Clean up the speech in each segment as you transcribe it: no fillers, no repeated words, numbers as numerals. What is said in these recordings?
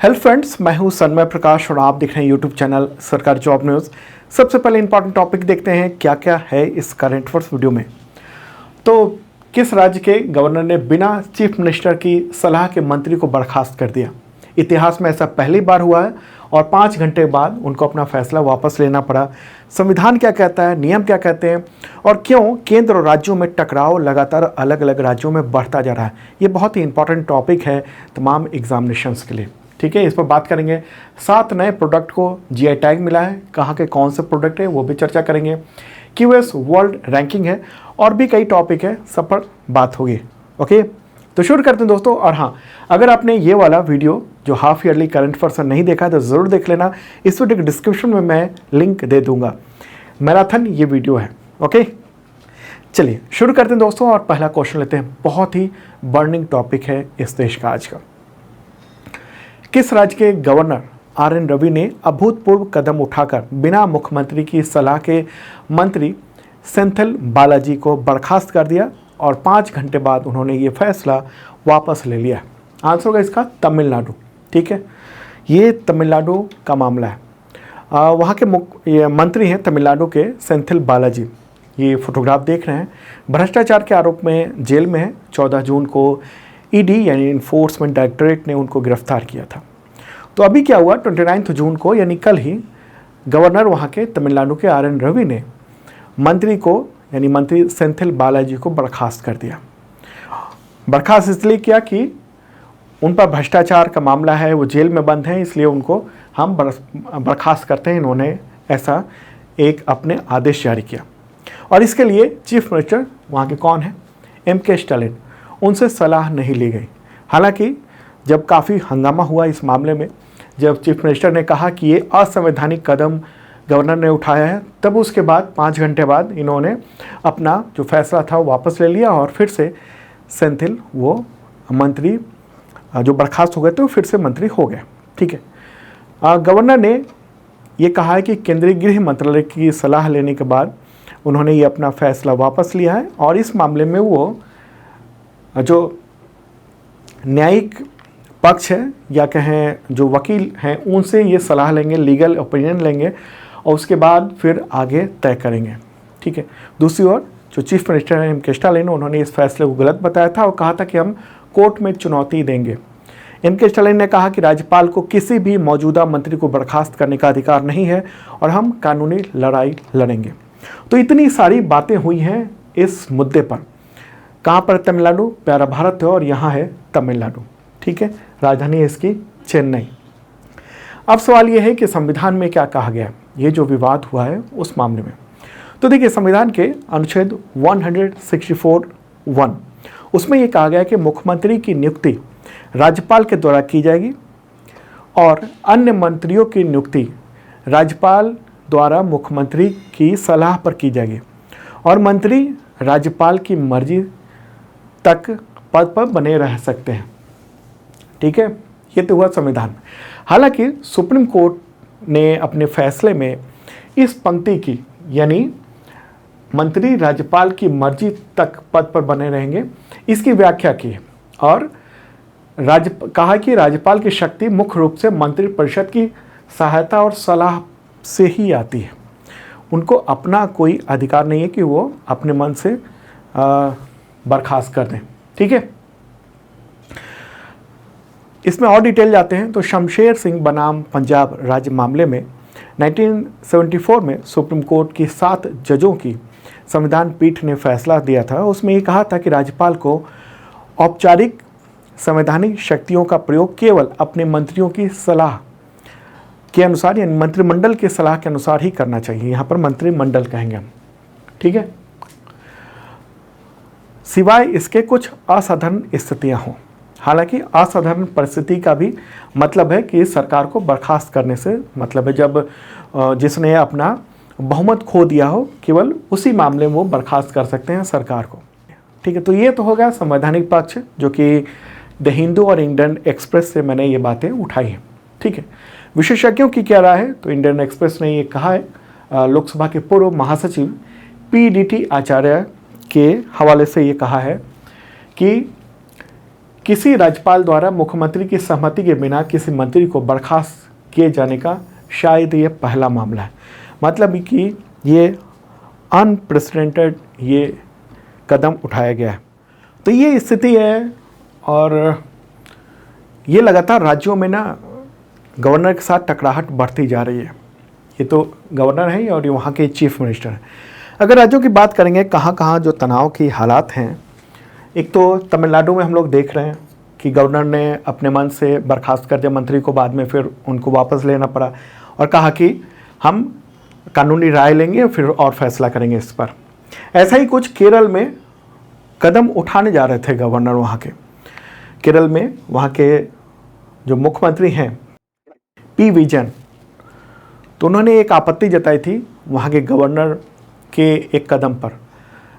Hello friends, मैं हूं सन्मय प्रकाश और आप देख रहे हैं यूट्यूब चैनल सरकारी जॉब न्यूज़। सबसे पहले इंपॉर्टेंट टॉपिक देखते हैं क्या क्या है इस करंट अफेयर्स वीडियो में। तो किस राज्य के गवर्नर ने बिना चीफ मिनिस्टर की सलाह के मंत्री को बर्खास्त कर दिया? इतिहास में ऐसा पहली बार हुआ है और 5 घंटे बाद उनको अपना फैसला वापस लेना पड़ा। संविधान क्या कहता है, नियम क्या कहते हैं और क्यों केंद्र और राज्यों में टकराव लगातार अलग अलग राज्यों में बढ़ता जा रहा है, ये बहुत ही इंपॉर्टेंट टॉपिक है तमाम एग्जामिनेशंस के लिए। ठीक है, इस पर बात करेंगे। 7 नए प्रोडक्ट को जीआई टैग मिला है, कहाँ के कौन से प्रोडक्ट है वो भी चर्चा करेंगे। क्यूएस वर्ल्ड रैंकिंग है और भी कई टॉपिक है, सब पर बात होगी। ओके, तो शुरू करते हैं दोस्तों। और हाँ, अगर आपने ये वाला वीडियो जो हाफ ईयरली करंट अफेयर्स नहीं देखा है तो ज़रूर देख लेना। इस वीडियो के डिस्क्रिप्शन में मैं लिंक दे दूंगा। मैराथन ये वीडियो है। ओके, चलिए शुरू करते हैं दोस्तों और पहला क्वेश्चन लेते हैं। बहुत ही बर्निंग टॉपिक है इस देश का आज का। किस राज्य के गवर्नर आर.एन. रवि ने अभूतपूर्व कदम उठाकर बिना मुख्यमंत्री की सलाह के मंत्री सेंथिल बालाजी को बर्खास्त कर दिया और 5 घंटे बाद उन्होंने ये फैसला वापस ले लिया? आंसर होगा इसका तमिलनाडु। ठीक है, ये तमिलनाडु का मामला है। वहाँ के मंत्री हैं तमिलनाडु के सेंथिल बालाजी। ये फोटोग्राफ देख रहे हैं, भ्रष्टाचार के आरोप में जेल में है। 14 जून को ईडी यानी इन्फोर्समेंट डायरेक्टरेट ने उनको गिरफ्तार किया था। तो अभी क्या हुआ, 29 जून को यानी कल ही गवर्नर वहाँ के तमिलनाडु के आर.एन. रवि ने मंत्री को यानी मंत्री सेंथिल बालाजी को बर्खास्त कर दिया। बर्खास्त इसलिए किया कि उन पर भ्रष्टाचार का मामला है, वो जेल में बंद हैं, इसलिए उनको हम बर्खास्त करते हैं। इन्होंने ऐसा एक अपने आदेश जारी किया और इसके लिए चीफ मिनिस्टर वहाँ के कौन हैं, एम.के. स्टालिन, उनसे सलाह नहीं ली गई। हालांकि जब काफ़ी हंगामा हुआ इस मामले में, जब चीफ मिनिस्टर ने कहा कि ये असंवैधानिक कदम गवर्नर ने उठाया है, तब उसके बाद 5 घंटे बाद इन्होंने अपना जो फैसला था वो वापस ले लिया और फिर से सेंथिल वो मंत्री जो बर्खास्त हो गए थे वो फिर से मंत्री हो गए। ठीक है, गवर्नर ने ये कहा है कि केंद्रीय गृह मंत्रालय की सलाह लेने के बाद उन्होंने ये अपना फैसला वापस लिया है और इस मामले में वो जो न्यायिक पक्ष है या कहें जो वकील हैं उनसे ये सलाह लेंगे, लीगल ओपिनियन लेंगे और उसके बाद फिर आगे तय करेंगे। ठीक है, दूसरी ओर जो चीफ मिनिस्टर हैं एम.के. स्टालिन, उन्होंने इस फैसले को गलत बताया था और कहा था कि हम कोर्ट में चुनौती देंगे। एम.के. स्टालिन ने कहा कि राज्यपाल को किसी भी मौजूदा मंत्री को बर्खास्त करने का अधिकार नहीं है और हम कानूनी लड़ाई लड़ेंगे। तो इतनी सारी बातें हुई हैं इस मुद्दे पर। कहाँ पर तमिलनाडु, प्यारा भारत है और यहाँ है तमिलनाडु। ठीक है, राजधानी है इसकी चेन्नई। अब सवाल ये है कि संविधान में क्या कहा गया, ये जो विवाद हुआ है उस मामले में। तो देखिए, संविधान के अनुच्छेद 164(1) उसमें ये कहा गया कि मुख्यमंत्री की नियुक्ति राज्यपाल के द्वारा की जाएगी और अन्य मंत्रियों की नियुक्ति राज्यपाल द्वारा मुख्यमंत्री की सलाह पर की जाएगी और मंत्री राज्यपाल की मर्जी तक पद पर बने रह सकते हैं। ठीक है, ये तो हुआ संविधान। हालांकि सुप्रीम कोर्ट ने अपने फैसले में इस पंक्ति की यानी मंत्री राज्यपाल की मर्जी तक पद पर बने रहेंगे इसकी व्याख्या की और कहा कि राज्यपाल की शक्ति मुख्य रूप से मंत्रिपरिषद की सहायता और सलाह से ही आती है। उनको अपना कोई अधिकार नहीं है कि वो अपने मन से बर्खास्त कर दें। ठीक है, इसमें और डिटेल जाते हैं तो शमशेर सिंह बनाम पंजाब राज्य मामले में 1974 में सुप्रीम कोर्ट की 7 जजों की संविधान पीठ ने फैसला दिया था। उसमें ये कहा था कि राज्यपाल को औपचारिक संवैधानिक शक्तियों का प्रयोग केवल अपने मंत्रियों की सलाह के अनुसार यानी मंत्रिमंडल की सलाह के अनुसार ही करना चाहिए। यहाँ पर मंत्रिमंडल कहेंगे हम। ठीक है, सिवाय इसके कुछ असाधारण स्थितियाँ हों। हालांकि असाधारण परिस्थिति का भी मतलब है कि सरकार को बर्खास्त करने से मतलब है जब जिसने अपना बहुमत खो दिया हो, केवल उसी मामले में वो बर्खास्त कर सकते हैं सरकार को। ठीक है, तो ये तो हो गया संवैधानिक पक्ष जो कि द हिंदू और इंडियन एक्सप्रेस से मैंने ये बातें उठाई हैं। ठीक है, विशेषज्ञों की क्या राय है, तो इंडियन एक्सप्रेस ने ये कहा है, लोकसभा के पूर्व महासचिव पी.डी.टी. आचार्य के हवाले से ये कहा है कि किसी राज्यपाल द्वारा मुख्यमंत्री की सहमति के बिना किसी मंत्री को बर्खास्त किए जाने का शायद ये पहला मामला है। मतलब कि ये अनप्रेसिडेंटेड ये कदम उठाया गया है। तो ये स्थिति है और ये लगातार राज्यों में ना गवर्नर के साथ टकराहट बढ़ती जा रही है। ये तो गवर्नर है और ये वहाँ के चीफ मिनिस्टर हैं। अगर राज्यों की बात करेंगे कहाँ कहाँ जो तनाव की हालात हैं, एक तो तमिलनाडु में हम लोग देख रहे हैं कि गवर्नर ने अपने मन से बर्खास्त कर दिया मंत्री को, बाद में फिर उनको वापस लेना पड़ा और कहा कि हम कानूनी राय लेंगे फिर और फैसला करेंगे इस पर। ऐसा ही कुछ केरल में कदम उठाने जा रहे थे गवर्नर वहाँ के। केरल में वहाँ के जो मुख्यमंत्री हैं पी विजयन, तो उन्होंने एक आपत्ति जताई थी वहाँ के गवर्नर के एक कदम पर।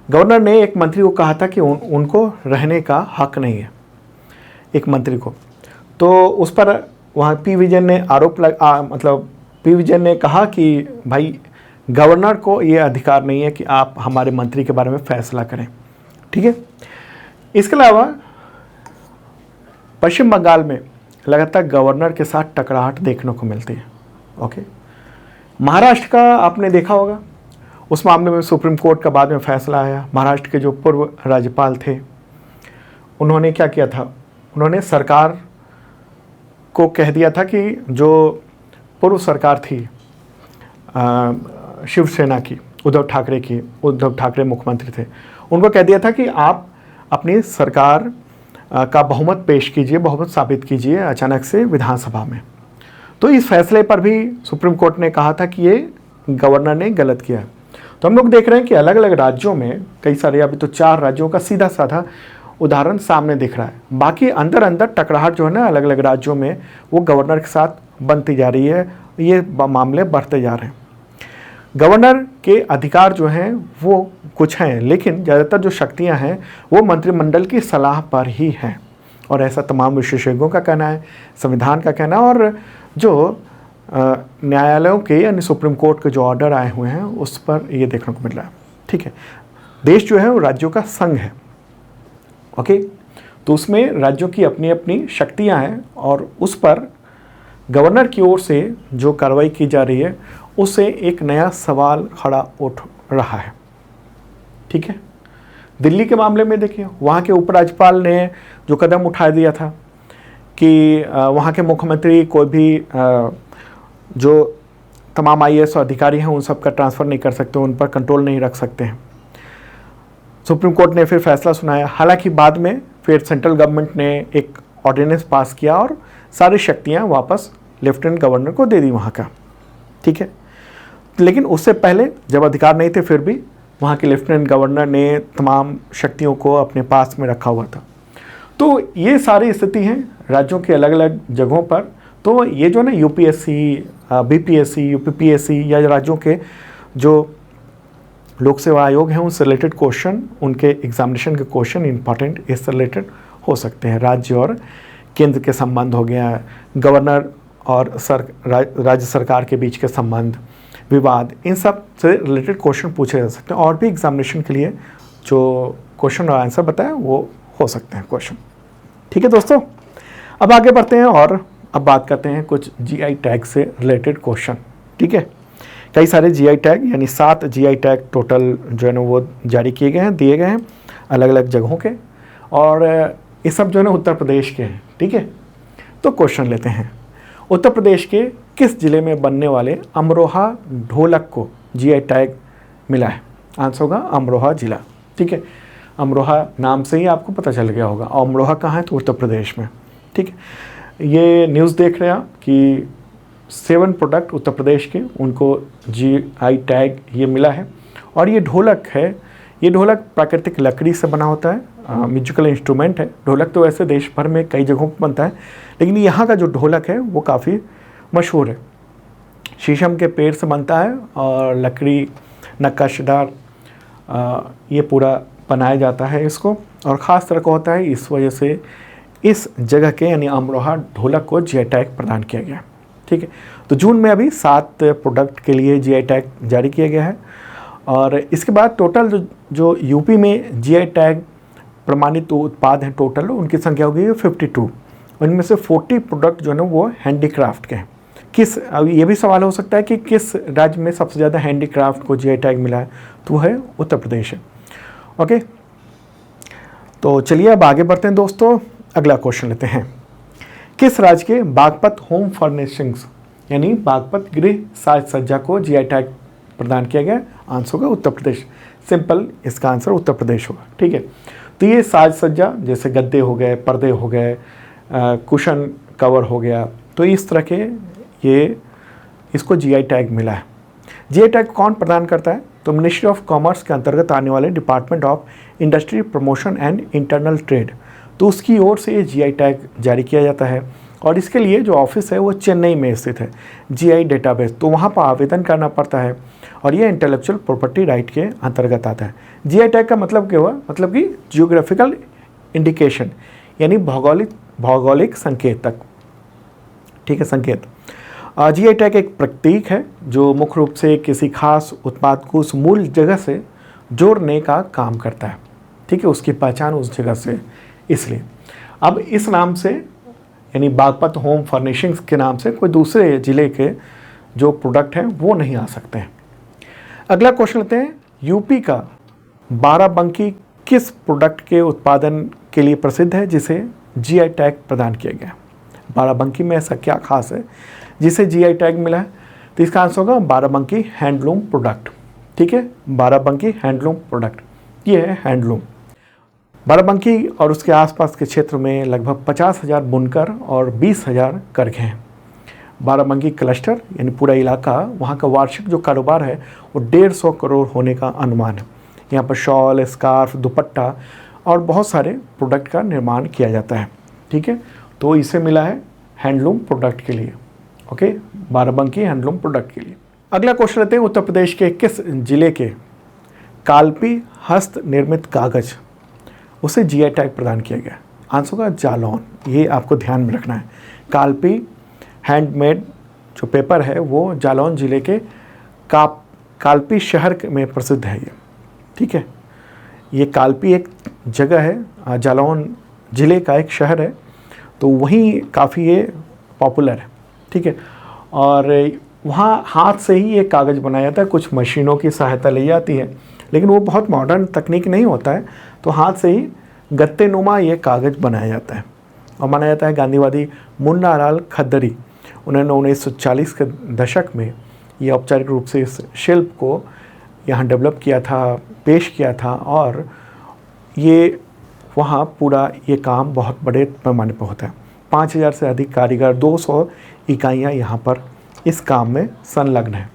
गवर्नर ने एक मंत्री को कहा था कि उनको रहने का हक नहीं है, एक मंत्री को। तो उस पर वहाँ पी विजयन ने पी विजयन ने कहा कि भाई गवर्नर को ये अधिकार नहीं है कि आप हमारे मंत्री के बारे में फैसला करें, ठीक है। इसके अलावा पश्चिम बंगाल में लगातार गवर्नर के साथ टकराहट देखने को मिलती है। ओके, महाराष्ट्र का आपने देखा होगा, उस मामले में सुप्रीम कोर्ट का बाद में फैसला आया। महाराष्ट्र के जो पूर्व राज्यपाल थे उन्होंने क्या किया था, उन्होंने सरकार को कह दिया था कि जो पूर्व सरकार थी शिवसेना की, उद्धव ठाकरे मुख्यमंत्री थे, उनको कह दिया था कि आप अपनी सरकार का बहुमत पेश कीजिए, बहुमत साबित कीजिए अचानक से विधानसभा में। तो इस फैसले पर भी सुप्रीम कोर्ट ने कहा था कि ये गवर्नर ने गलत किया। तो हम लोग देख रहे हैं कि अलग अलग राज्यों में कई सारे, अभी तो 4 राज्यों का सीधा साधा उदाहरण सामने दिख रहा है। बाकी अंदर अंदर टकराहट जो है ना अलग अलग राज्यों में, वो गवर्नर के साथ बनती जा रही है, ये मामले बढ़ते जा रहे हैं। गवर्नर के अधिकार जो हैं वो कुछ हैं, लेकिन ज़्यादातर जो शक्तियां हैं वो मंत्रिमंडल की सलाह पर ही हैं, और ऐसा तमाम विशेषज्ञों का कहना है, संविधान का कहना है, और जो न्यायालयों के यानी सुप्रीम कोर्ट के जो ऑर्डर आए हुए हैं उस पर ये देखने को मिल रहा है, ठीक है। देश जो है वो राज्यों का संघ है, ओके, तो उसमें राज्यों की अपनी अपनी शक्तियां हैं और उस पर गवर्नर की ओर से जो कार्रवाई की जा रही है उससे एक नया सवाल खड़ा उठ रहा है, ठीक है। दिल्ली के मामले में देखिए, वहाँ के उपराज्यपाल ने जो कदम उठा दिया था कि वहाँ के मुख्यमंत्री कोई भी जो तमाम IAS अधिकारी हैं उन सब का ट्रांसफ़र नहीं कर सकते, उन पर कंट्रोल नहीं रख सकते हैं। सुप्रीम कोर्ट ने फिर फैसला सुनाया। हालांकि बाद में फिर सेंट्रल गवर्नमेंट ने एक ऑर्डिनेंस पास किया और सारी शक्तियां वापस लेफ्टिनेंट गवर्नर को दे दी वहाँ का, ठीक है। लेकिन उससे पहले जब अधिकार नहीं थे फिर भी वहाँ के लेफ्टिनेंट गवर्नर ने तमाम शक्तियों को अपने पास में रखा हुआ था। तो ये सारी स्थिति हैं राज्यों के अलग अलग जगहों पर। तो ये जो ना UPSC, BPSC, UPPSC या राज्यों के जो लोक सेवा आयोग हैं उनसे रिलेटेड क्वेश्चन, उनके एग्जामिनेशन के क्वेश्चन इंपॉर्टेंट इससे रिलेटेड हो सकते हैं। राज्य और केंद्र के संबंध हो गया, गवर्नर और राज्य सरकार के बीच के संबंध, विवाद, इन सब से रिलेटेड क्वेश्चन पूछे जा सकते हैं। और भी एग्जामिनेशन के लिए जो क्वेश्चन और आंसर बताएं वो हो सकते हैं क्वेश्चन, ठीक है दोस्तों। अब आगे बढ़ते हैं और अब बात करते हैं कुछ GI टैग से रिलेटेड क्वेश्चन, ठीक है। कई सारे GI टैग यानी 7 GI टैग टोटल जो है ना वो जारी किए गए हैं, दिए गए हैं अलग अलग जगहों के, और ये सब जो है ना उत्तर प्रदेश के हैं, ठीक है। तो क्वेश्चन लेते हैं, उत्तर प्रदेश के किस जिले में बनने वाले अमरोहा ढोलक को GI टैग मिला है? आंसर होगा अमरोहा जिला, ठीक है। अमरोहा नाम से ही आपको पता चल गया होगा, अमरोहा कहाँ है तो उत्तर प्रदेश में, ठीक है। ये न्यूज़ देख रहे हैं आप कि 7 प्रोडक्ट उत्तर प्रदेश के उनको GI टैग ये मिला है। और ये ढोलक है, ये ढोलक प्राकृतिक लकड़ी से बना होता है, म्यूजिकल इंस्ट्रूमेंट है। ढोलक तो वैसे देश भर में कई जगहों पर बनता है, लेकिन यहाँ का जो ढोलक है वो काफ़ी मशहूर है। शीशम के पेड़ से बनता है और लकड़ी नक्काशीदार ये पूरा बनाया जाता है इसको, और ख़ास तरह का होता है। इस वजह से इस जगह के यानी अमरोहा ढोलक को GI टैग प्रदान किया गया, ठीक है। तो जून में अभी 7 प्रोडक्ट के लिए GI टैग जारी किया गया है। और इसके बाद टोटल जो यूपी में GI टैग प्रमाणित उत्पाद हैं टोटल, उनकी संख्या होगी 52। उनमें से 40 प्रोडक्ट जो है ना वो हैंडीक्राफ्ट के हैं। अब ये भी सवाल हो सकता है कि किस राज्य में सबसे ज़्यादा हैंडीक्राफ्ट को जीआई टैग मिला है, तो वो है उत्तर प्रदेश है। ओके, तो चलिए अब आगे बढ़ते हैं दोस्तों। अगला क्वेश्चन लेते हैं, किस राज्य के बागपत होम फर्निशिंग्स यानी बागपत गृह साज सज्जा को जीआई टैग प्रदान किया गया? आंसर होगा उत्तर प्रदेश। सिंपल, इसका आंसर उत्तर प्रदेश होगा। ठीक है, तो ये साज सज्जा जैसे गद्दे हो गए, पर्दे हो गए, कुशन कवर हो गया, तो इस तरह के ये इसको जीआई टैग मिला है। जीआई टैग कौन प्रदान करता है? तो मिनिस्ट्री ऑफ कॉमर्स के अंतर्गत आने वाले department of industry promotion and internal trade, तो उसकी ओर से ये जीआई टैग जारी किया जाता है। और इसके लिए जो ऑफिस है वो चेन्नई में स्थित है, जीआई डेटाबेस, तो वहाँ पर आवेदन करना पड़ता है और ये इंटेलेक्चुअल प्रॉपर्टी राइट के अंतर्गत आता है। जीआई टैग का मतलब क्या हुआ? मतलब कि जियोग्राफिकल इंडिकेशन यानी भौगोलिक संकेतक। ठीक है, संकेत। जीआई टैग एक प्रतीक है जो मुख्य रूप से किसी खास उत्पाद को उस मूल जगह से जोड़ने का काम करता है। ठीक है, उसकी पहचान उस जगह से। इसलिए अब इस नाम से यानी बागपत होम फर्निशिंग्स के नाम से कोई दूसरे ज़िले के जो प्रोडक्ट हैं वो नहीं आ सकते हैं। अगला क्वेश्चन लेते हैं, यूपी का बाराबंकी किस प्रोडक्ट के उत्पादन के लिए प्रसिद्ध है जिसे जीआई टैग प्रदान किया गया? बाराबंकी में ऐसा क्या खास है जिसे जीआई टैग मिला है? तो इसका आंसर होगा बाराबंकी हैंडलूम प्रोडक्ट। ठीक है, बाराबंकी हैंडलूम प्रोडक्ट, ये है हैंडलूम। बाराबंकी और उसके आसपास के क्षेत्र में लगभग 50,000 बुनकर और 20,000 करघे हैं। बाराबंकी क्लस्टर यानी पूरा इलाका, वहाँ का वार्षिक जो कारोबार है वो 150 करोड़ होने का अनुमान है। यहाँ पर शॉल, स्कार्फ, दुपट्टा और बहुत सारे प्रोडक्ट का निर्माण किया जाता है। ठीक है, तो इसे मिला है हैंडलूम प्रोडक्ट के लिए। ओके, बाराबंकी हैंडलूम प्रोडक्ट के लिए। अगला क्वेश्चन लेते हैं, उत्तर प्रदेश के किस जिले के कालपी हस्त निर्मित कागज उसे जीआई टैग प्रदान किया गया? आंसर होगा जालौन। ये आपको ध्यान में रखना है। कालपी हैंडमेड जो पेपर है वो जालौन जिले के कालपी शहर में प्रसिद्ध है ये। ठीक है, ये कालपी एक जगह है, जालौन जिले का एक शहर है, तो वहीं काफ़ी ये पॉपुलर है। ठीक है, और वहाँ हाथ से ही ये कागज़ बनाया जाता है, कुछ मशीनों की सहायता ली जाती है, लेकिन वो बहुत मॉडर्न तकनीक नहीं होता है, तो हाथ से ही गत्ते नुमा ये कागज़ बनाया जाता है। और माना जाता है गांधीवादी मुन्ना लाल खद्दरी, उन्होंने 1940 के दशक में ये औपचारिक रूप से इस शिल्प को यहाँ डेवलप किया था, पेश किया था, और ये वहाँ पूरा ये काम बहुत बड़े पैमाने पर होता है। 5,000 से अधिक कारीगर, 200 इकाइयाँ यहाँ पर इस काम में संलग्न है।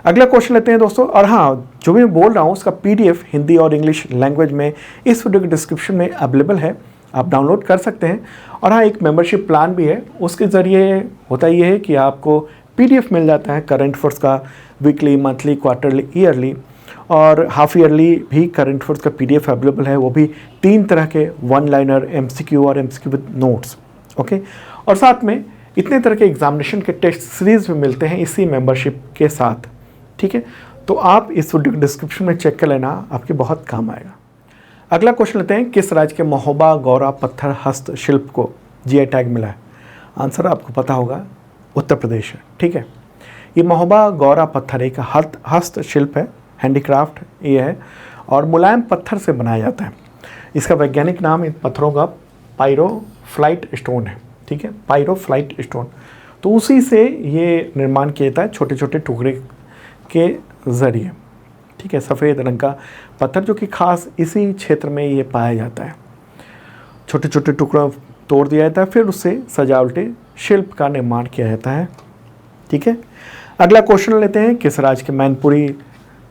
अगला क्वेश्चन लेते हैं दोस्तों, और हाँ, जो भी मैं बोल रहा हूँ उसका पीडीएफ हिंदी और इंग्लिश लैंग्वेज में इस वीडियो के डिस्क्रिप्शन में अवेलेबल है, आप डाउनलोड कर सकते हैं। और हाँ, एक मेंबरशिप प्लान भी है, उसके ज़रिए होता ये है कि आपको पीडीएफ मिल जाता है करंट अफेयर्स का, वीकली, मंथली, क्वार्टरली, ईयरली और हाफ ईयरली भी करंट अफेयर्स का पीडीएफ अवेलेबल है। वो भी 3 तरह के, 1 लाइनर, एमसीक्यू और एमसीक्यू विद नोट्स। ओके, और साथ में इतने तरह के एग्जामिनेशन के टेस्ट सीरीज भी मिलते हैं इसी मेंबरशिप के साथ। ठीक है, तो आप इस वीडियो के डिस्क्रिप्शन में चेक कर लेना, आपके बहुत काम आएगा। अगला क्वेश्चन लेते हैं, किस राज्य के महोबा गौरा पत्थर हस्त शिल्प को जीआई टैग मिला है? आंसर आपको पता होगा, उत्तर प्रदेश है। ठीक है, ये महोबा गौरा पत्थर एक हस्त शिल्प है, हैंडीक्राफ्ट ये है, और मुलायम पत्थर से बनाया जाता है। इसका वैज्ञानिक नाम इन पत्थरों का पायरोफ्लाइट स्टोन है। ठीक है, पायरोफ्लाइट स्टोन, तो उसी से ये निर्माण किया जाता है छोटे छोटे टुकड़े के ज़रिए। ठीक है, सफ़ेद रंग का पत्थर जो कि खास इसी क्षेत्र में ये पाया जाता है। छोटे छोटे टुकड़ों तोड़ दिया जाता है, फिर उससे सजावटी शिल्प का निर्माण किया जाता है। ठीक है, अगला क्वेश्चन लेते हैं, किस राज्य के मैनपुरी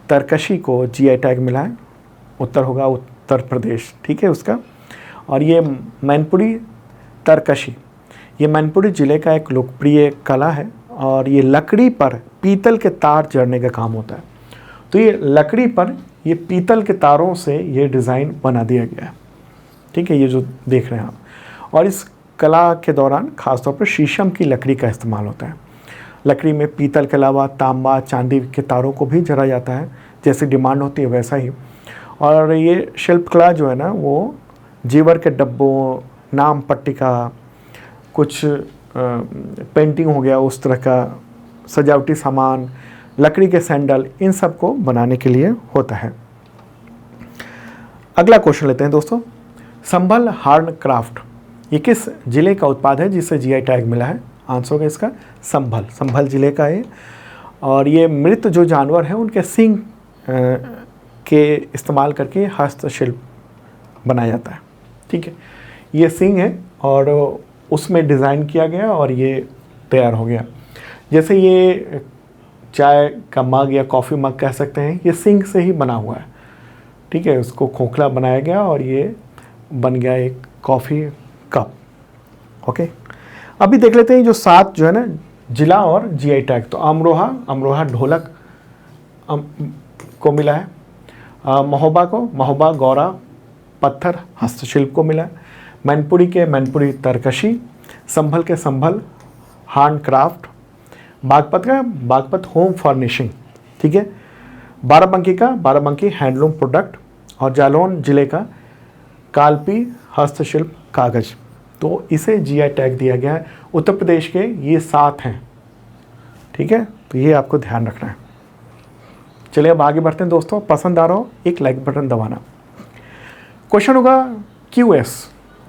तरकशी को जीआई टैग मिला है? उत्तर होगा उत्तर प्रदेश। ठीक है, उसका, और ये मैनपुरी तरकशी, ये मैनपुरी ज़िले का एक लोकप्रिय कला है, और ये लकड़ी पर पीतल के तार जड़ने का काम होता है। तो ये लकड़ी पर ये पीतल के तारों से ये डिज़ाइन बना दिया गया है। ठीक है, ये जो देख रहे हैं आप, और इस कला के दौरान खासतौर पर शीशम की लकड़ी का इस्तेमाल होता है। लकड़ी में पीतल के अलावा तांबा, चांदी के तारों को भी जड़ा जाता है, जैसे डिमांड होती है वैसा ही। और ये शिल्पकला जो है ना वो जेवर के डब्बों, नाम पट्टिका, कुछ पेंटिंग हो गया उस तरह का, सजावटी सामान, लकड़ी के सैंडल, इन सब को बनाने के लिए होता है। अगला क्वेश्चन लेते हैं दोस्तों, संभल हार्न क्राफ्ट ये किस जिले का उत्पाद है जिसे जीआई टैग मिला है? आंसर होगा इसका संभल जिले का है। और ये मृत जो जानवर हैं उनके सींग के इस्तेमाल करके हस्तशिल्प बनाया जाता है। ठीक है, ये सींग है और उसमें डिज़ाइन किया गया और ये तैयार हो गया। जैसे ये चाय का मग या कॉफ़ी मग कह सकते हैं, ये सींग से ही बना हुआ है। ठीक है, उसको खोखला बनाया गया और ये बन गया एक कॉफ़ी कप। ओके, अभी देख लेते हैं जो 7 जो है ना जिला और जीआई टैग। तो अमरोहा ढोलक को मिला है, महोबा गौरा पत्थर हस्तशिल्प को मिला है, मैनपुरी तरकशी, संभल के Sambhal horn craft, Baghpat home furnishing. ठीक है, बाराबंकी हैंडलूम प्रोडक्ट और जालौन जिले का कालपी हस्तशिल्प कागज। तो इसे जीआई टैग दिया गया है। उत्तर प्रदेश के ये 7 हैं। ठीक है, तो ये आपको ध्यान रखना है। चलिए अब आगे बढ़ते हैं दोस्तों। पसंद आ रहा हो एक लाइक बटन दबाना। क्वेश्चन होगा QS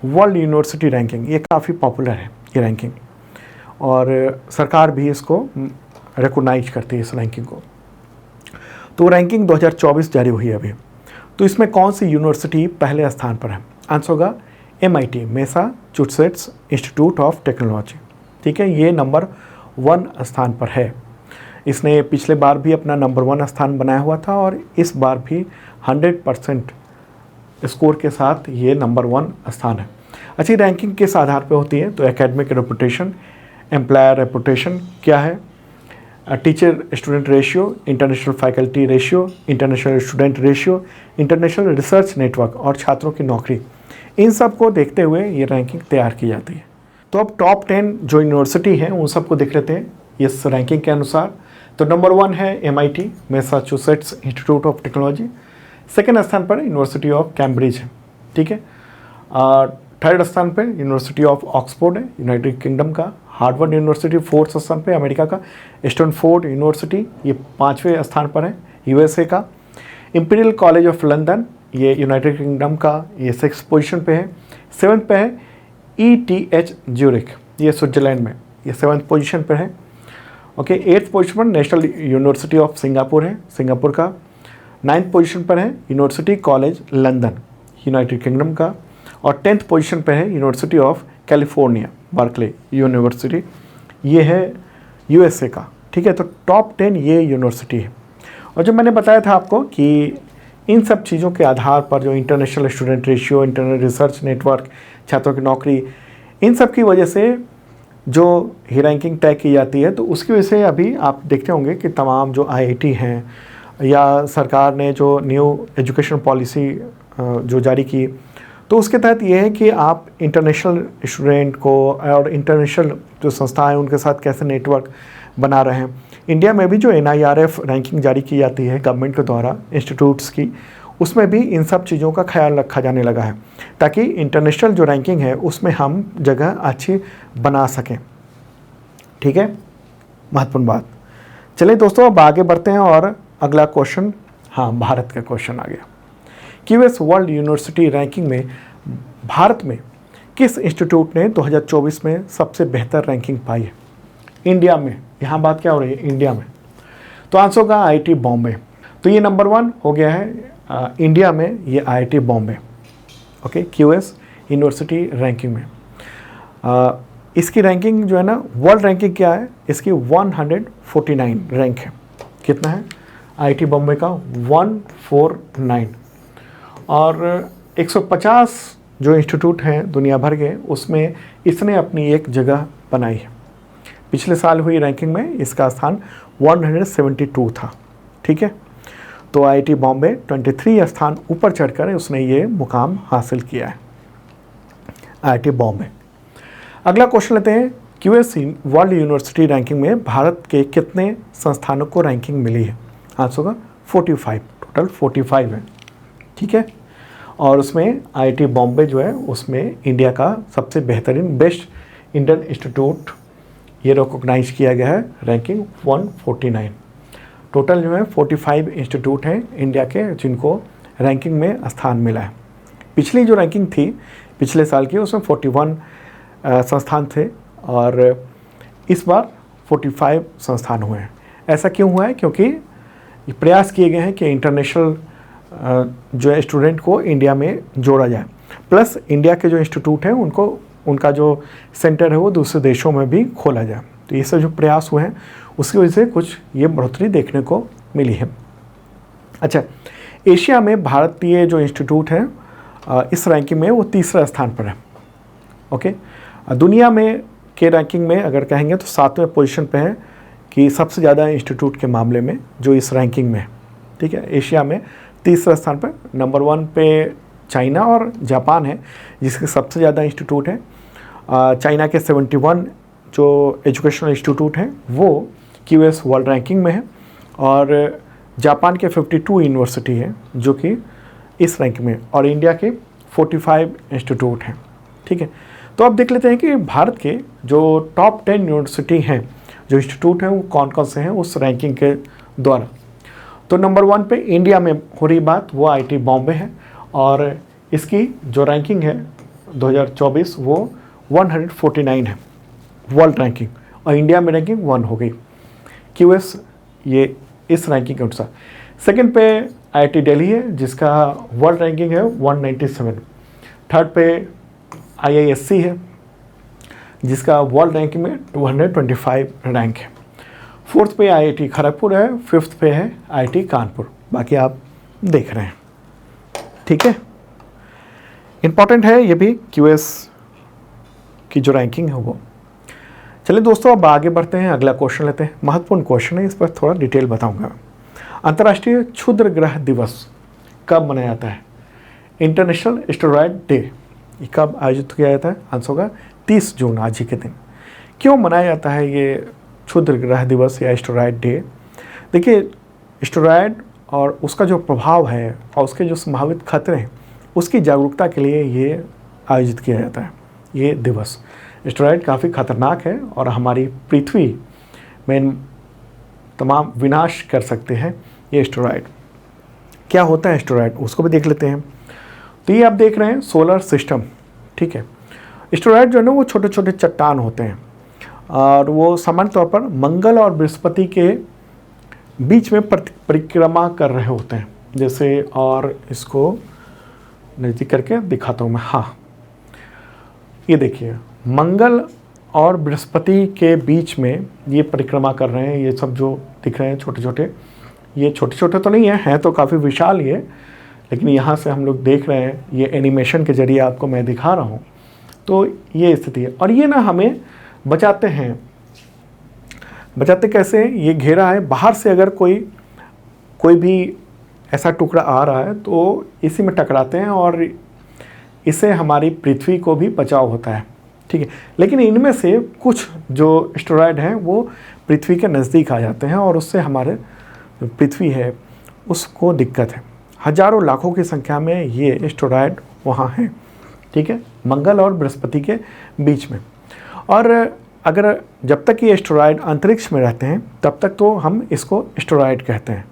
वर्ल्ड यूनिवर्सिटी रैंकिंग, ये काफ़ी पॉपुलर है ये रैंकिंग और सरकार भी इसको रिकॉग्नाइज करती है इस रैंकिंग को। तो रैंकिंग 2024 जारी हुई है अभी। तो इसमें कौन सी यूनिवर्सिटी पहले स्थान पर है? आंसर होगा MIT Massachusetts institute of technology. ठीक है, ये नंबर 1 स्थान पर है। इसने पिछले बार भी अपना नंबर 1 स्थान बनाया हुआ था और इस बार भी 100% स्कोर के साथ ये नंबर 1 स्थान है। अच्छी रैंकिंग किस आधार पर होती है? तो एकेडमिक रेपुटेशन, एम्प्लॉयर रेपुटेशन क्या है, teacher student ratio, international faculty ratio, international student ratio, international research network और छात्रों की नौकरी, इन सब को देखते हुए ये रैंकिंग तैयार की जाती है। तो अब टॉप 10 जो यूनिवर्सिटी हैं उन सबको देख लेते हैं इस रैंकिंग के अनुसार। तो नंबर 1 है MIT Massachusetts institute of technology. Second स्थान पर यूनिवर्सिटी ऑफ कैम्ब्रिज है। ठीक है, थर्ड स्थान पर यूनिवर्सिटी ऑफ ऑक्सफोर्ड है यूनाइटेड किंगडम का। हार्वर्ड यूनिवर्सिटी 4th स्थान पर अमेरिका का। स्टैनफोर्ड यूनिवर्सिटी ये 5वें स्थान पर है USA का। इंपीरियल कॉलेज ऑफ लंदन ये यूनाइटेड किंगडम का, ये 6th पोजीशन पे है। 7th पे है ETH ज्यूरिख, ये स्विट्जरलैंड में, ये 7th पोजीशन पर है। ओके, 8th पोजीशन पर नेशनल यूनिवर्सिटी ऑफ सिंगापुर है, सिंगापुर का। 9th पोजीशन पर है university college London United kingdom का। और 10th पोजीशन पर है university of California Berkeley university, ये है USA का। ठीक है, तो टॉप 10 ये यूनिवर्सिटी है। और जब मैंने बताया था आपको कि इन सब चीज़ों के आधार पर जो international student ratio, international research network, छात्रों की नौकरी, इन सब की वजह से जो ही रैंकिंग तय की जाती है, तो उसकी वजह से अभी आप देखते होंगे कि तमाम जो IIT हैं या सरकार ने जो न्यू एजुकेशन पॉलिसी जो जारी की, तो उसके तहत ये है कि आप इंटरनेशनल स्टूडेंट को और इंटरनेशनल जो संस्थाएं हैं उनके साथ कैसे नेटवर्क बना रहे हैं। इंडिया में भी जो NIRF रैंकिंग जारी की जाती है गवर्नमेंट के द्वारा इंस्टीट्यूट्स की, उसमें भी इन सब चीज़ों का ख्याल रखा जाने लगा है ताकि इंटरनेशनल जो रैंकिंग है उसमें हम जगह अच्छी बना सकें। ठीक है, महत्वपूर्ण बात। चलिए दोस्तों अब आगे बढ़ते हैं और अगला क्वेश्चन, हाँ भारत का क्वेश्चन आ गया। QS वर्ल्ड यूनिवर्सिटी रैंकिंग में भारत में किस इंस्टीट्यूट ने 2024 में सबसे बेहतर रैंकिंग पाई है? इंडिया में, यहाँ बात क्या हो रही है? इंडिया में। तो आंसर होगा IIT बॉम्बे। तो ये नंबर 1 हो गया है इंडिया में, ये IIT Bombay. Okay, QS university ranking में इसकी रैंकिंग जो है ना, वर्ल्ड रैंकिंग क्या है इसकी? 149 रैंक है। कितना है? IIT बॉम्बे का 149। और 150 जो इंस्टीट्यूट हैं दुनिया भर के, उसमें इसने अपनी एक जगह बनाई है। पिछले साल हुई रैंकिंग में इसका स्थान 172 था। ठीक है, तो IIT बॉम्बे 23 स्थान ऊपर चढ़कर उसने ये मुकाम हासिल किया है, IIT बॉम्बे। अगला क्वेश्चन लेते हैं, QS वर्ल्ड यूनिवर्सिटी रैंकिंग में भारत के कितने संस्थानों को रैंकिंग मिली है? आंसर होगा 45, टोटल 45 है। ठीक है। और उसमें आईआईटी बॉम्बे जो है उसमें इंडिया का सबसे बेहतरीन बेस्ट इंडियन इंस्टीट्यूट ये रिकॉग्नाइज किया गया है, रैंकिंग 149। टोटल जो है 45 इंस्टीट्यूट हैं इंडिया के जिनको रैंकिंग में स्थान मिला है। पिछली जो रैंकिंग थी पिछले साल की उसमें 41 संस्थान थे और इस बार 45 संस्थान हुए हैं। ऐसा क्यों हुआ है? क्योंकि प्रयास किए गए हैं कि इंटरनेशनल जो है स्टूडेंट को इंडिया में जोड़ा जाए, प्लस इंडिया के जो इंस्टीट्यूट हैं उनका जो सेंटर है वो दूसरे देशों में भी खोला जाए। तो ये सब जो प्रयास हुए हैं उसकी वजह से कुछ ये बढ़ोतरी देखने को मिली है। अच्छा, एशिया में भारतीय जो इंस्टीट्यूट है इस रैंकिंग में वो तीसरा स्थान पर है। ओके, दुनिया में के रैंकिंग में अगर कहेंगे तो 7वें पोजीशन पे है कि सबसे ज़्यादा इंस्टीट्यूट के मामले में जो इस रैंकिंग में है। ठीक है, एशिया में तीसरा स्थान पर, नंबर 1 पे चाइना और जापान है जिसके सबसे ज़्यादा इंस्टीट्यूट है। चाइना के 71 जो एजुकेशनल इंस्टीट्यूट हैं वो QS वर्ल्ड रैंकिंग में है और जापान के 52 यूनिवर्सिटी है जो कि इस रैंक में, और इंडिया के 45 इंस्टीट्यूट हैं। ठीक है, तो अब देख लेते हैं कि भारत के जो टॉप 10 यूनिवर्सिटी हैं, जो इंस्टीट्यूट हैं वो कौन कौन से हैं उस रैंकिंग के द्वारा। तो नंबर 1 पे इंडिया में हो रही बात वो IIT बॉम्बे है और इसकी जो रैंकिंग है 2024 वो 149 है वर्ल्ड रैंकिंग, और इंडिया में रैंकिंग 1 हो गई। QS ये इस रैंकिंग के अनुसार। सेकंड पे IIT दिल्ली है जिसका वर्ल्ड रैंकिंग है 197। थर्ड पे IISc है जिसका वर्ल्ड रैंकिंग में 225 रैंक है। फोर्थ पे IIT खड़गपुर है, फिफ्थ पे है IIT कानपुर। बाकी आप देख रहे हैं। ठीक है, इम्पॉर्टेंट है ये भी QS की जो रैंकिंग है वो। चलिए दोस्तों अब आगे बढ़ते हैं, अगला क्वेश्चन लेते हैं। महत्वपूर्ण क्वेश्चन है, इस पर थोड़ा डिटेल बताऊंगा। अंतर्राष्ट्रीय क्षुद्र ग्रह दिवस कब मनाया जाता है? इंटरनेशनल एस्टेरॉयड डे ये कब आयोजित किया जाता है? आंसर होगा 30 जून, आज ही के दिन। क्यों मनाया जाता है ये क्षुद्र ग्रह दिवस या एस्टेरॉयड डे? देखिए, एस्टेरॉयड और उसका जो प्रभाव है और उसके जो संभावित खतरे हैं उसकी जागरूकता के लिए ये आयोजित किया जाता है ये दिवस। एस्टेरॉयड काफ़ी खतरनाक है और हमारी पृथ्वी में तमाम विनाश कर सकते हैं ये एस्टेरॉयड। क्या होता है एस्टेरॉयड उसको भी देख लेते हैं। तो ये आप देख रहे हैं सोलर सिस्टम। ठीक है, एस्टेरॉयड जो है ना वो छोटे छोटे चट्टान होते हैं और वो सामान्य तौर पर मंगल और बृहस्पति के बीच में परिक्रमा कर रहे होते हैं। जैसे, और इसको नज़दीक करके दिखाता हूँ मैं। हाँ, ये देखिए, मंगल और बृहस्पति के बीच में ये परिक्रमा कर रहे हैं। ये सब जो दिख रहे हैं छोटे छोटे, ये छोटे छोटे तो नहीं हैं तो काफ़ी विशाल ये, लेकिन यहाँ से हम लोग देख रहे हैं, ये एनिमेशन के जरिए आपको मैं दिखा रहा हूँ। तो ये स्थिति है और ये ना हमें बचाते हैं। बचाते कैसे? ये घेरा है, बाहर से अगर कोई भी ऐसा टुकड़ा आ रहा है तो इसी में टकराते हैं और इससे हमारी पृथ्वी को भी बचाव होता है। ठीक है, लेकिन इनमें से कुछ जो एस्टेरॉयड हैं वो पृथ्वी के नज़दीक आ जाते हैं और उससे हमारे पृथ्वी है उसको दिक्कत है। हजारों लाखों की संख्या में ये एस्टेरॉयड वहाँ हैं। ठीक है, मंगल और बृहस्पति के बीच में। और अगर जब तक ये एस्टेरॉयड अंतरिक्ष में रहते हैं तब तक तो हम इसको एस्टेरॉयड कहते हैं,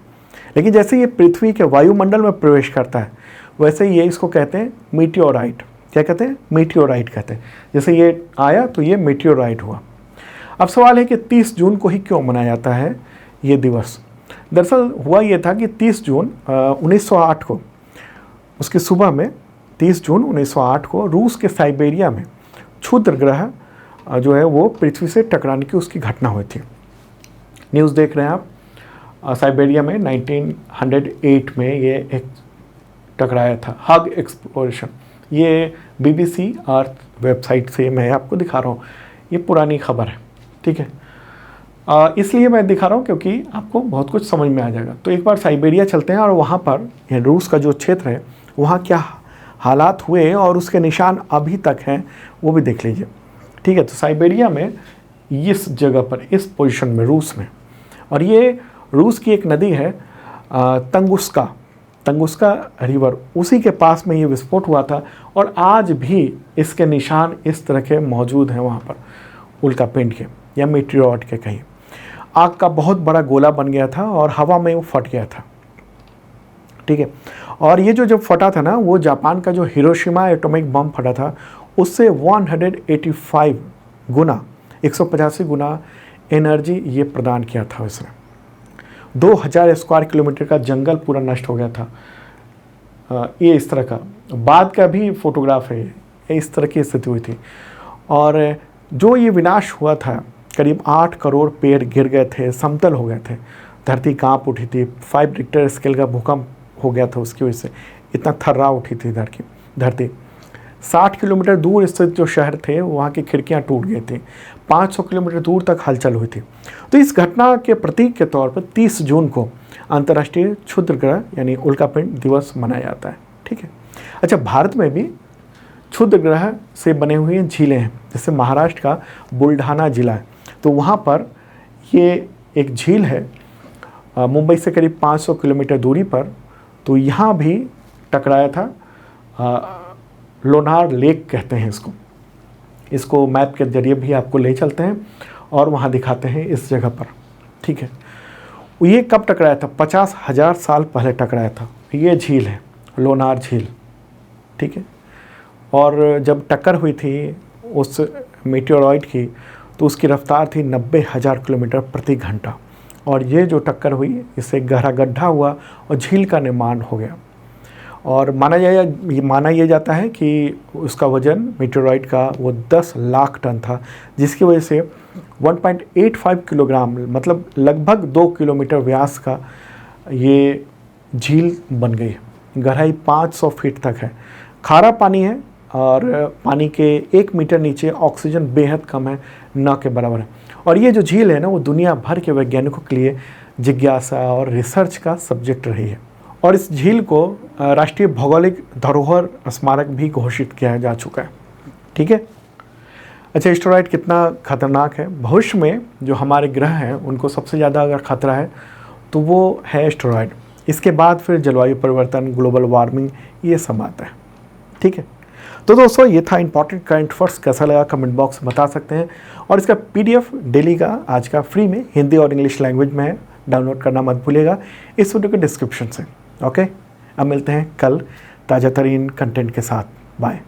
लेकिन जैसे ये पृथ्वी के वायुमंडल में प्रवेश करता है वैसे ये इसको कहते हैं मीटियोराइट। क्या कहते हैं? मीटियोराइट कहते हैं। जैसे ये आया तो ये मीटियोराइट हुआ। अब सवाल है कि 30 जून को ही क्यों मनाया जाता है ये दिवस? दरअसल हुआ ये था कि 30 जून 1908 को, उसकी सुबह में 30 जून 1908 को रूस के साइबेरिया में क्षुद्र ग्रह जो है वो पृथ्वी से टकराने की उसकी घटना हुई थी। न्यूज़ देख रहे हैं आप, साइबेरिया में 1908 में ये एक टकराया था, हग एक्सप्लोरेशन। ये BBC अर्थ वेबसाइट से मैं आपको दिखा रहा हूँ, ये पुरानी खबर है। ठीक है, इसलिए मैं दिखा रहा हूँ क्योंकि आपको बहुत कुछ समझ में आ जाएगा। तो एक बार साइबेरिया चलते हैं और वहाँ पर रूस का जो क्षेत्र है वहाँ क्या हालात हुए और उसके निशान अभी तक हैं वो भी देख लीजिए। ठीक है, तो साइबेरिया में इस जगह पर, इस पोजीशन में, रूस में, और ये रूस की एक नदी है तंगुस्का। तंगुस्का रिवर, उसी के पास में ये विस्फोट हुआ था और आज भी इसके निशान इस तरह के मौजूद हैं वहाँ पर, उल्कापिंड के या मीटियोराइड के कहीं। आग का बहुत बड़ा गोला बन गया था और हवा में वो फट गया था, ठीक है। और ये जो जब फटा था ना, वो जापान का जो हिरोशिमा एटॉमिक बम फटा था उससे 185 गुना, 185 गुना एनर्जी ये प्रदान किया था इसने। 2000 स्क्वायर किलोमीटर का जंगल पूरा नष्ट हो गया था। ये इस तरह का बाद का भी फोटोग्राफ है, इस तरह की स्थिति हुई थी। और जो ये विनाश हुआ था, करीब 8 करोड़ पेड़ गिर गए थे, समतल हो गए थे, धरती कांप उठी थी, 5 रिक्टर स्केल का भूकंप हो गया था उसकी वजह से, इतना थर्रा उठी थी धरती। 60 किलोमीटर दूर स्थित जो शहर थे वहाँ की खिड़कियाँ टूट गई थी, 500 किलोमीटर दूर तक हलचल हुई थी। तो इस घटना के प्रतीक के तौर पर 30 जून को अंतर्राष्ट्रीय क्षुद्र ग्रह यानी उल्कापिंड दिवस मनाया जाता है, ठीक है। अच्छा, भारत में भी क्षुद्र ग्रह से बने हुए झीलें हैं, जैसे महाराष्ट्र का बुल्ढाना जिला है, तो वहाँ पर ये एक झील है मुंबई से करीब 500 किलोमीटर दूरी पर। तो यहाँ भी टकराया था, लोनार लेक कहते हैं इसको मैप के जरिए भी आपको ले चलते हैं और वहाँ दिखाते हैं इस जगह पर, ठीक है। ये कब टकराया था? 50,000 साल पहले टकराया था। ये झील है लोनार झील, ठीक है। और जब टक्कर हुई थी उस मीटियोरॉइड की तो उसकी रफ्तार थी 90,000 किलोमीटर प्रति घंटा, और ये जो टक्कर हुई इससे गहरा गड्ढा हुआ और झील का निर्माण हो गया। और माना यह जाता है कि उसका वजन मीटियोरॉइड का वो 10 लाख टन था, जिसकी वजह से 1.85 किलोग्राम मतलब लगभग 2 किलोमीटर व्यास का ये झील बन गई। गहराई 500 फीट तक है, खारा पानी है और पानी के 1 मीटर नीचे ऑक्सीजन बेहद कम है, न के बराबर है। और ये जो झील है ना, वो दुनिया भर के वैज्ञानिकों के लिए जिज्ञासा और रिसर्च का सब्जेक्ट रही है। और इस झील को राष्ट्रीय भौगोलिक धरोहर स्मारक भी घोषित किया जा चुका है, ठीक है। अच्छा, एस्टेरॉयड कितना खतरनाक है? भविष्य में जो हमारे ग्रह हैं उनको सबसे ज़्यादा अगर खतरा है तो वो है एस्टेरॉयड। इसके बाद फिर जलवायु परिवर्तन, ग्लोबल वार्मिंग, ये सब आता है, ठीक है। तो दोस्तों, ये था इंपॉर्टेंट करंट अफेयर्स। कैसा लगा कमेंट बॉक्स बता सकते हैं। और इसका PDF डेली का आज का फ्री में हिंदी और इंग्लिश लैंग्वेज में है, डाउनलोड करना मत भूलिएगा इस वीडियो के डिस्क्रिप्शन से। ओके, अब मिलते हैं कल ताज़ा तरीन कंटेंट के साथ। बाय।